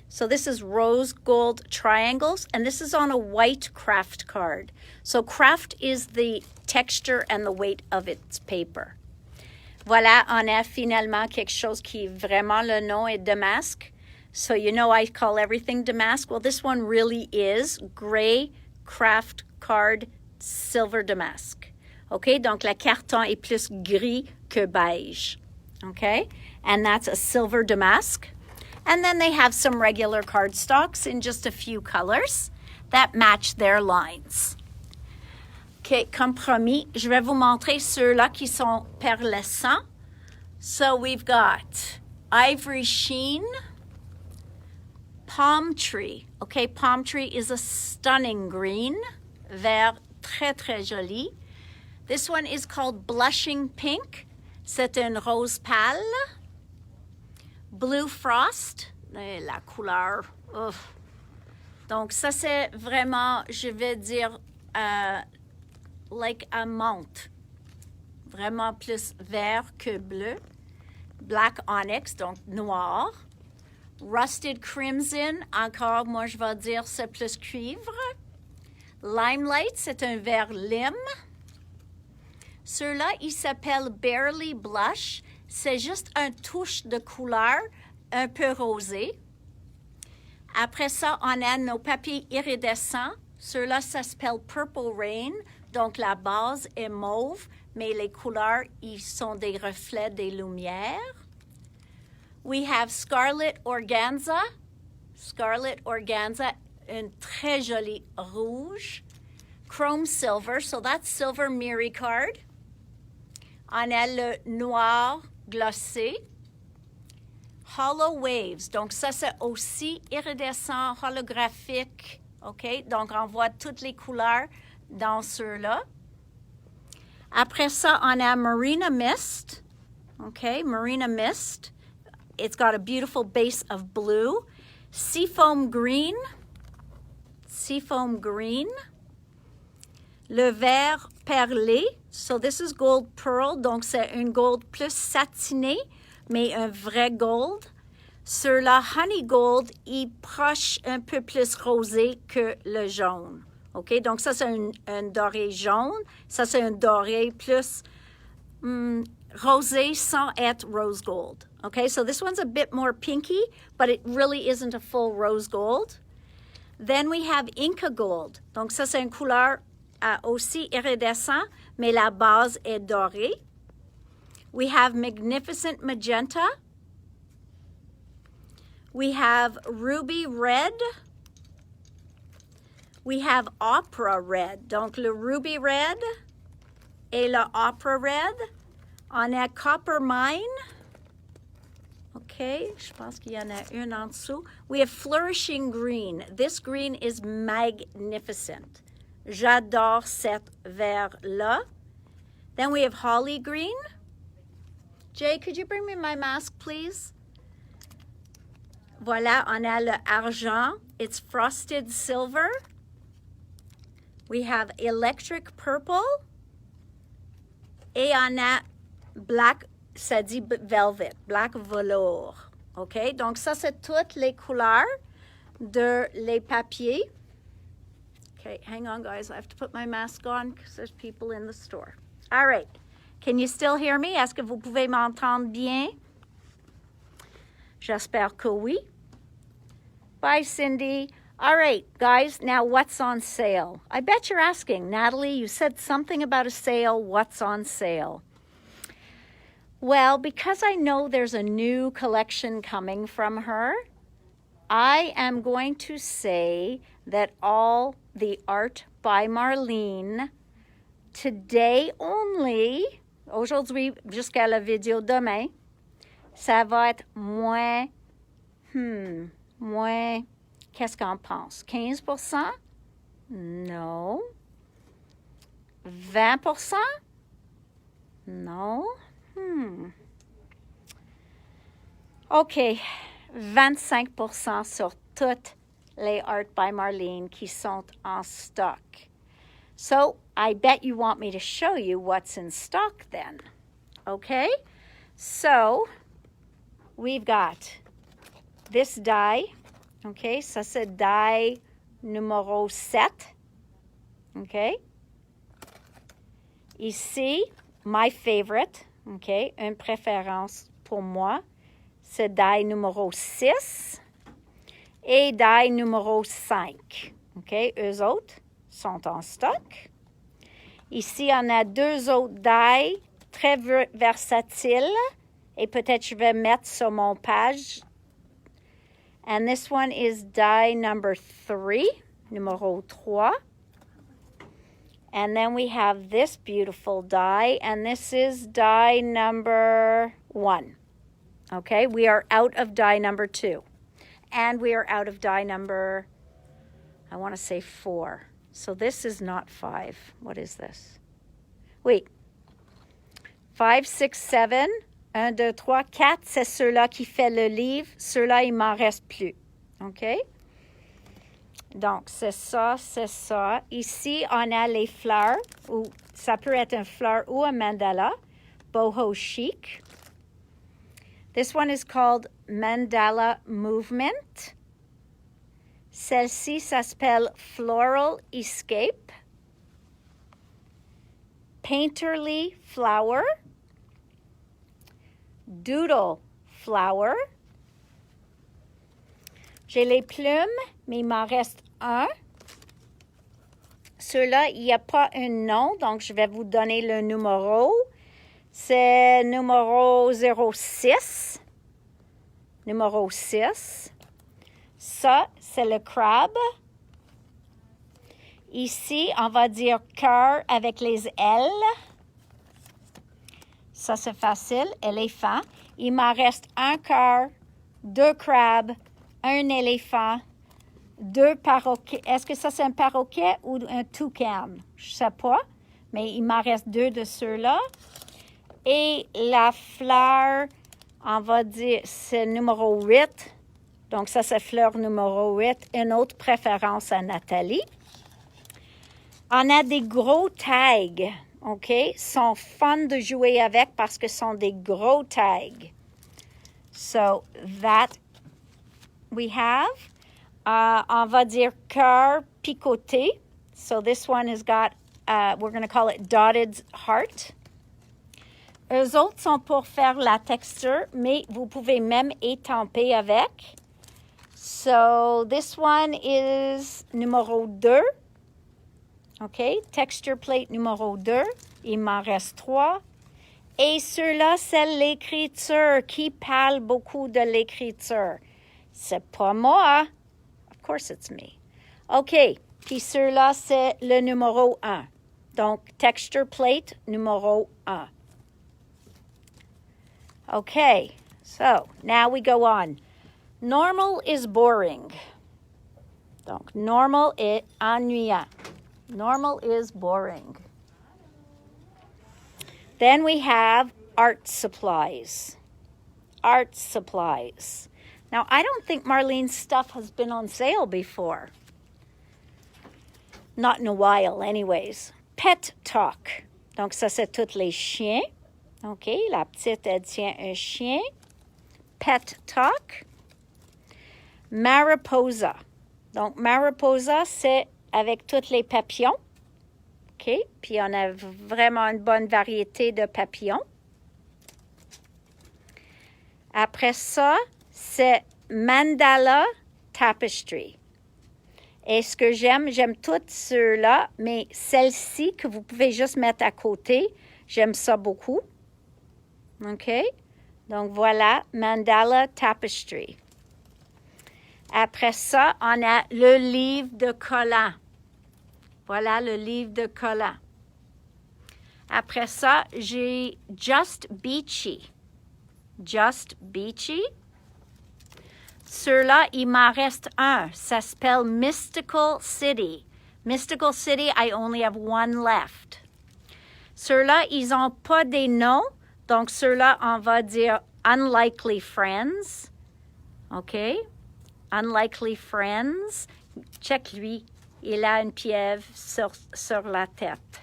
So, this is rose gold triangles, and this is on a white craft card. So, craft is the texture and the weight of its paper. Voilà, on a finalement quelque chose qui vraiment le nom est Damask. So you know I call everything Damask. Well, this one really is gray craft card silver damask. Okay, donc la carton est plus gris que beige. Okay, and that's a silver damask. And then they have some regular cardstocks in just a few colors that match their lines. Okay, comme promis, je vais vous montrer ceux-là qui sont pearlescents. So we've got ivory sheen, palm tree. Okay, palm tree is a stunning green, vert très très joli. This one is called blushing pink. C'est un rose pâle. Blue frost, la couleur. Donc ça c'est vraiment, je vais dire, like a menthe. Vraiment plus vert que bleu. Black onyx, donc noir. Rusted crimson, encore, moi je vais dire c'est plus cuivre. Limelight, c'est un vert lime. Ceux-là, ils s'appellent Barely Blush. C'est juste un touche de couleur un peu rosé. Après ça, on a nos papiers iridescents. Ceux-là, ça s'appelle Purple Rain. Donc, la base est mauve, mais les couleurs, ils sont des reflets des lumières. We have Scarlet Organza. Scarlet Organza, un très joli rouge. Chrome Silver, so that's Silver Miri card. On a le noir glossé. Hollow Waves, donc ça c'est aussi iridescent, holographique. OK, donc on voit toutes les couleurs dans ceux-là. Après ça, on a Marina Mist. OK, Marina Mist. It's got a beautiful base of blue. Seafoam Green. Seafoam Green. Le vert perlé. So this is gold pearl. Donc c'est un gold plus satiné, mais un vrai gold. Sur la honey gold, il proche un peu plus rosé que le jaune. OK? Donc ça, c'est un doré jaune. Ça, c'est un doré plus rosé sans être rose gold. Okay? So this one's a bit more pinky, but it really isn't a full rose gold. Then we have Inca Gold. Donc ça, c'est une couleur aussi iridescent, mais la base est dorée. We have Magnificent Magenta. We have Ruby Red. We have Opera Red. Donc, le Ruby Red et le Opera Red. On a Copper Mine. OK, je pense qu'il y en a une en dessous. We have Flourishing Green. This green is magnificent. J'adore cette vert-là. Then we have Holly Green. Jay, could you bring me my mask, please? Voilà, on a le argent. It's frosted silver. We have electric purple. Et on a black, ça dit velvet, black velours. OK? Donc, ça, c'est toutes les couleurs de les papiers. Okay, hang on, guys. I have to put my mask on because there's people in the store. All right. Can you still hear me? Est-ce que vous pouvez m'entendre bien? J'espère que oui. Bye, Cindy. All right, guys, now what's on sale? I bet you're asking, Natalie, you said something about a sale. What's on sale? Well, because I know there's a new collection coming from her, I am going to say that all the art by Marlene, today only, aujourd'hui jusqu'à la vidéo demain, ça va être moins, qu'est-ce qu'on pense? 15%? No. 20%? No. OK. 25% sur toutes les Art by Marlene qui sont en stock. So I bet you want me to show you what's in stock then. Okay? So we've got this die. Okay? Ça c'est die numéro 7. Okay? Ici, my favorite. Okay? Une préférence pour moi. C'est die numéro 6 et die numéro 5. OK? Eux autres sont en stock. Ici, on a deux autres die très versatiles. Et peut-être je vais mettre sur mon page. And this one is die number 3, numéro 3. And then we have this beautiful die. And this is die number 1. Okay, we are out of die number 2. And we are out of die number, I want to say 4. So this is not 5. What is this? Wait. 5, 6, 7. 1, 2, 3, 4. C'est ceux-là qui fait le livre. Ceux-là, il m'en reste plus. OK? Donc, c'est ça, c'est ça. Ici, on a les fleurs. Ou ça peut être une fleur ou un mandala. Boho chic. This one is called Mandala Movement. Celle-ci s'appelle Floral Escape. Painterly Flower. Doodle Flower. J'ai les plumes, mais il m'en reste un. Ceux-là, il n'y a pas un nom, donc je vais vous donner le numéro. C'est numéro 06. Numéro 6. Ça, c'est le crabe. Ici, on va dire cœur avec les ailes. Ça, c'est facile. Éléphant. Il m'en reste un cœur, 2 crabes, un éléphant, 2 perroquets. Est-ce que ça, c'est un perroquet ou un toucan? Je ne sais pas, mais il m'en reste 2 de ceux-là. Et la fleur, on va dire, c'est numéro 8. Donc, ça, c'est fleur numéro 8. Une autre préférence à Nathalie. On a des gros tags, OK? Sont fun de jouer avec parce que sont des gros tags. So, that we have. On va dire cœur picoté. So, this one has got, we're going to call it dotted heart. Eux autres sont pour faire la texture, mais vous pouvez même étamper avec. So, this one is numéro 2. OK? Texture plate numéro 2. Il m'en reste 3. Et ceux-là, c'est l'écriture. Qui parle beaucoup de l'écriture? C'est pas moi. Of course it's me. OK. Puis ceux-là, c'est le numéro 1. Donc, texture plate numéro 1. Okay, so now we go on. Normal is boring. Donc, normal est ennuyant. Normal is boring. Then we have art supplies. Art supplies. Now, I don't think Marlene's stuff has been on sale before. Not in a while, anyways. Pet talk. Donc, ça, c'est tous les chiens. OK, la petite, elle tient un chien. Pet talk. Mariposa. Donc, mariposa, c'est avec tous les papillons. OK, puis on a vraiment une bonne variété de papillons. Après ça, c'est mandala tapestry. Et ce que j'aime toutes ceux-là, mais celle-ci que vous pouvez juste mettre à côté, j'aime ça beaucoup. OK? Donc, voilà, mandala tapestry. Après ça, on a le livre de collants. Voilà le livre de collants. Après ça, j'ai Just Beachy. Just Beachy. Ceux-là, il m'en reste un. Ça s'appelle Mystical City. Mystical City, I only have one left. Ceux-là, ils n'ont pas des noms. Donc, ceux-là, on va dire Unlikely Friends. OK? Unlikely Friends. Check lui. Il a une pieuvre sur la tête.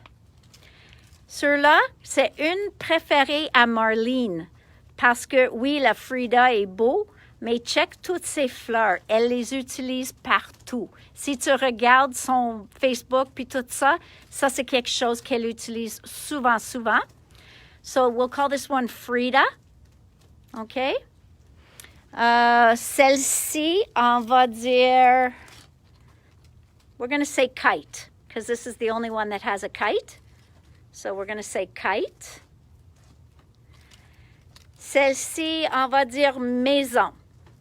Ceux-là, c'est une préférée à Marlene. Parce que, oui, la Frida est beau, mais check toutes ces fleurs. Elle les utilise partout. Si tu regardes son Facebook puis tout ça, ça, c'est quelque chose qu'elle utilise souvent. So, we'll call this one Frida. OK? Celle-ci, on va dire... We're going to say kite, because this is the only one that has a kite. So, we're going to say kite. Celle-ci, on va dire maison.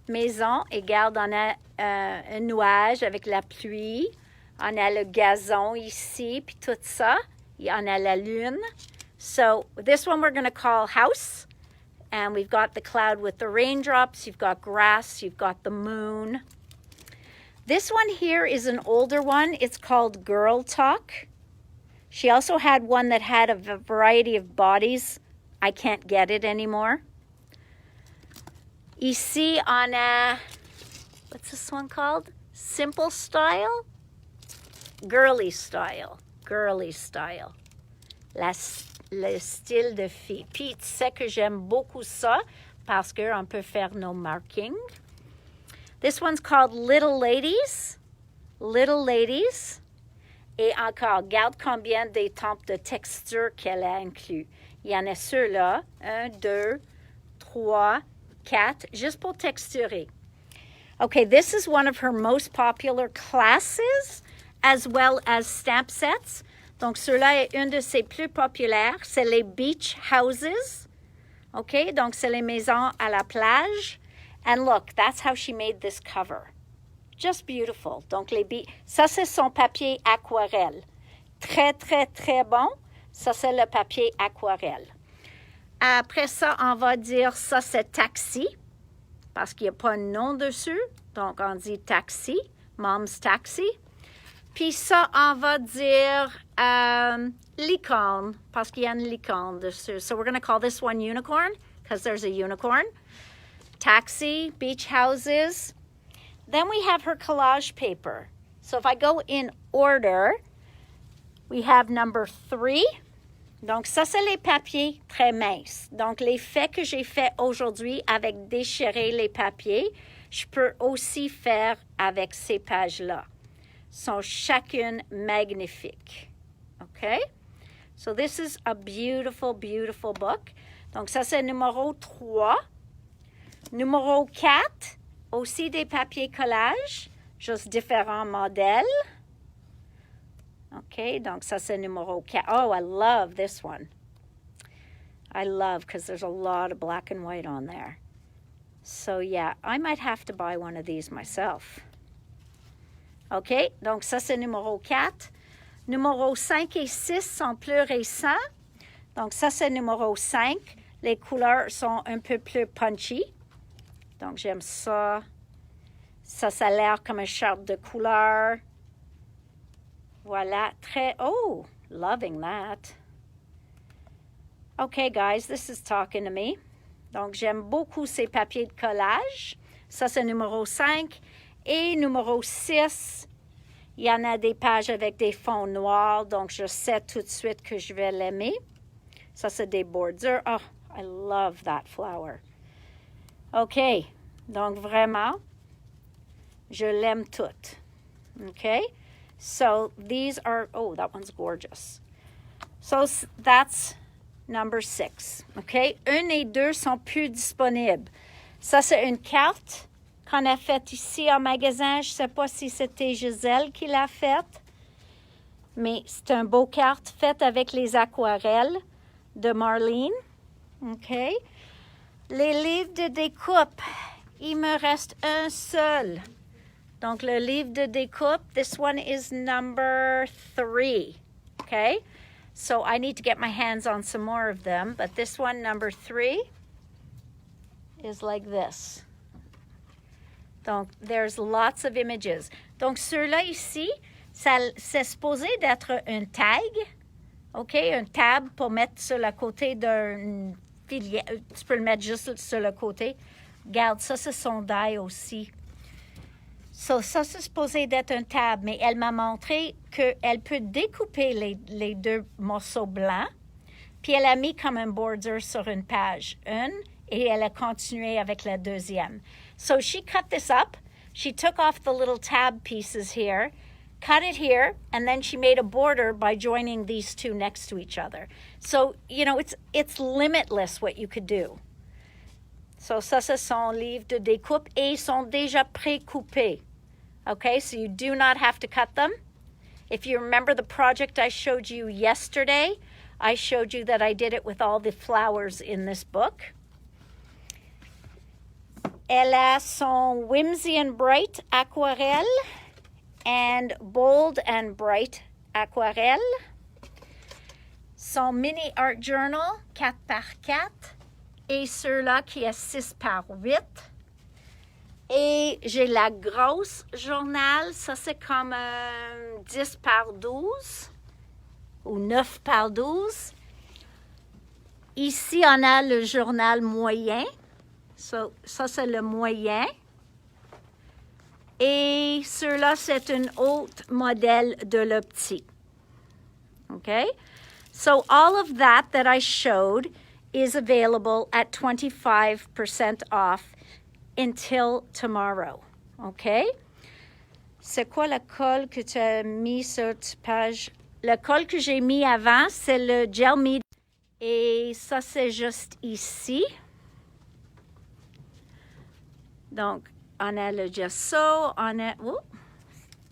Maison, et regarde, on a un nuage avec la pluie. On a le gazon ici, puis tout ça. On a la lune. So, this one we're going to call house. And we've got the cloud with the raindrops. You've got grass. You've got the moon. This one here is an older one. It's called Girl Talk. She also had one that had a variety of bodies. I can't get it anymore. Ici, on a, what's this one called? Simple Style? Girly Style. Girly Style. Le style de fille. Puis, tu sais que j'aime beaucoup ça parce qu'on peut faire nos markings. This one's called Little Ladies. Little Ladies. Et encore, regarde combien d'étampes de texture qu'elle a inclus. Il y en a ceux-là. 1, 2, 3, 4, just pour texturer. Okay, this is one of her most popular classes, as well as stamp sets. Donc, ceux-là est une de ses plus populaires. C'est les beach houses. Okay, donc c'est les maisons à la plage. And look, that's how she made this cover. Just beautiful. Donc, ça, c'est son papier aquarelle. Très, très, très bon. Ça, c'est le papier aquarelle. Après ça, on va dire ça, c'est taxi, parce qu'il n'y a pas de nom dessus. Donc, on dit taxi, mom's taxi. Puis ça, on va dire licorne, parce qu'il y a une licorne dessus. So, we're going to call this one unicorn, because there's a unicorn. Taxi, beach houses. Then we have her collage paper. So, if I go in order, we have number 3. Donc, ça, c'est les papiers très minces. Donc, les faits que j'ai faits aujourd'hui avec déchirer les papiers, je peux aussi faire avec ces pages-là. Sont chacune magnifiques. OK? So, this is a beautiful, beautiful book. Donc, ça, c'est numéro 3. Numéro 4, aussi des papiers collage, juste différents modèles. OK, donc ça, c'est numéro 4. Oh, I love this one. I love, because there's a lot of black and white on there. So, yeah, I might have to buy one of these myself. OK, donc ça, c'est numéro 4. Numéro 5 et 6 sont plus récents. Donc, ça, c'est numéro 5. Les couleurs sont un peu plus punchy. Donc, j'aime ça. Ça a l'air comme un charte de couleur. Voilà, très... Oh, loving that. Okay, guys, this is talking to me. Donc, j'aime beaucoup ces papiers de collage. Ça, c'est numéro 5. Et numéro 6, il y en a des pages avec des fonds noirs. Donc, je sais tout de suite que je vais l'aimer. Ça, c'est des bordures. Oh, I love that flower. OK. Donc, vraiment, je l'aime toute. OK? So, these are... Oh, that one's gorgeous. So, that's number 6. OK? 1 et 2 sont plus disponibles. Ça, c'est une carte qu'on a faite ici en magasin. Je ne sais pas si c'était Gisèle qui l'a faite, mais c'est un beau carte faite avec les aquarelles de Marlene. OK? Les livres de découpe, il me reste un seul. Donc, le livre de découpe, this one is number 3. OK? So, I need to get my hands on some more of them. But this one, number 3, is like this. Donc, there's lots of images. Donc, ceux-là ici, c'est supposé d'être un tag. OK? Un tab pour mettre sur le côté d'un filière. Tu peux le mettre juste sur le côté. Regarde, ça, c'est son die aussi. So, ça, c'est supposé d'être un tab, mais elle m'a montré qu'elle peut découper les deux morceaux blancs, puis elle a mis comme un border sur une page, et elle a continué avec la deuxième. So, she cut this up. She took off the little tab pieces here, cut it here, and then she made a border by joining these two next to each other. So, you know, it's limitless what you could do. So, ça, c'est son livre de découpe et ils sont déjà pré-coupés. Okay, so you do not have to cut them. If you remember the project I showed you yesterday, I showed you that I did it with all the flowers in this book. Elle a son Whimsy and Bright aquarelle and Bold and Bright aquarelle. Son mini art journal 4x4 et ceux-là qui est 6x8. Et j'ai la grosse journal, ça c'est comme 10x12 ou 9x12. Ici, on a le journal moyen. So, ça, c'est le moyen. Et ceux-là, c'est un autre modèle de le petit. Okay? So, all of that I showed is available at 25% off until tomorrow. Okay? C'est quoi le col que tu as mis sur ta page? Le col que j'ai mis avant, c'est le gel medium. Et ça, c'est juste ici. Donc, on a le gesso, on a... Oh,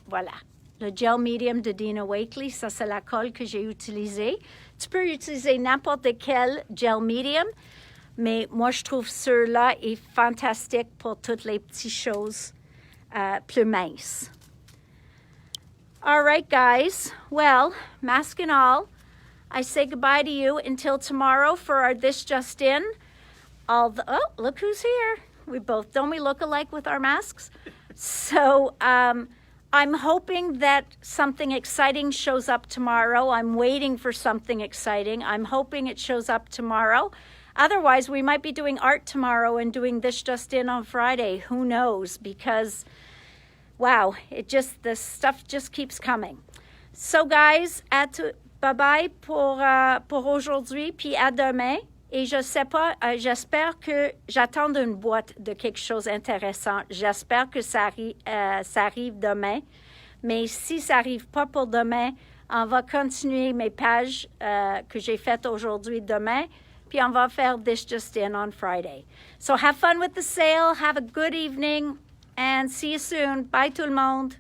voilà. Le gel medium de Dina Wakley, ça, c'est la colle que j'ai utilisée. Tu peux utiliser n'importe quel gel medium, mais moi, je trouve ceux-là est fantastique pour toutes les petites choses plus minces. All right, guys. Well, mask and all, I say goodbye to you until tomorrow for our This Just In. Oh, look who's here. Don't we look alike with our masks? So I'm hoping that something exciting shows up tomorrow. I'm waiting for something exciting. I'm hoping it shows up tomorrow. Otherwise, we might be doing art tomorrow and doing This Just In on Friday. Who knows? Because, wow, the stuff just keeps coming. So, guys, bye-bye pour aujourd'hui, puis à demain. Et je sais pas, j'espère que j'attends une boîte de quelque chose d'intéressant. J'espère que ça arrive demain. Mais si ça n'arrive pas pour demain, on va continuer mes pages que j'ai faites aujourd'hui demain. Puis on va faire This Just In on Friday. So have fun with the sale. Have a good evening. And see you soon. Bye tout le monde.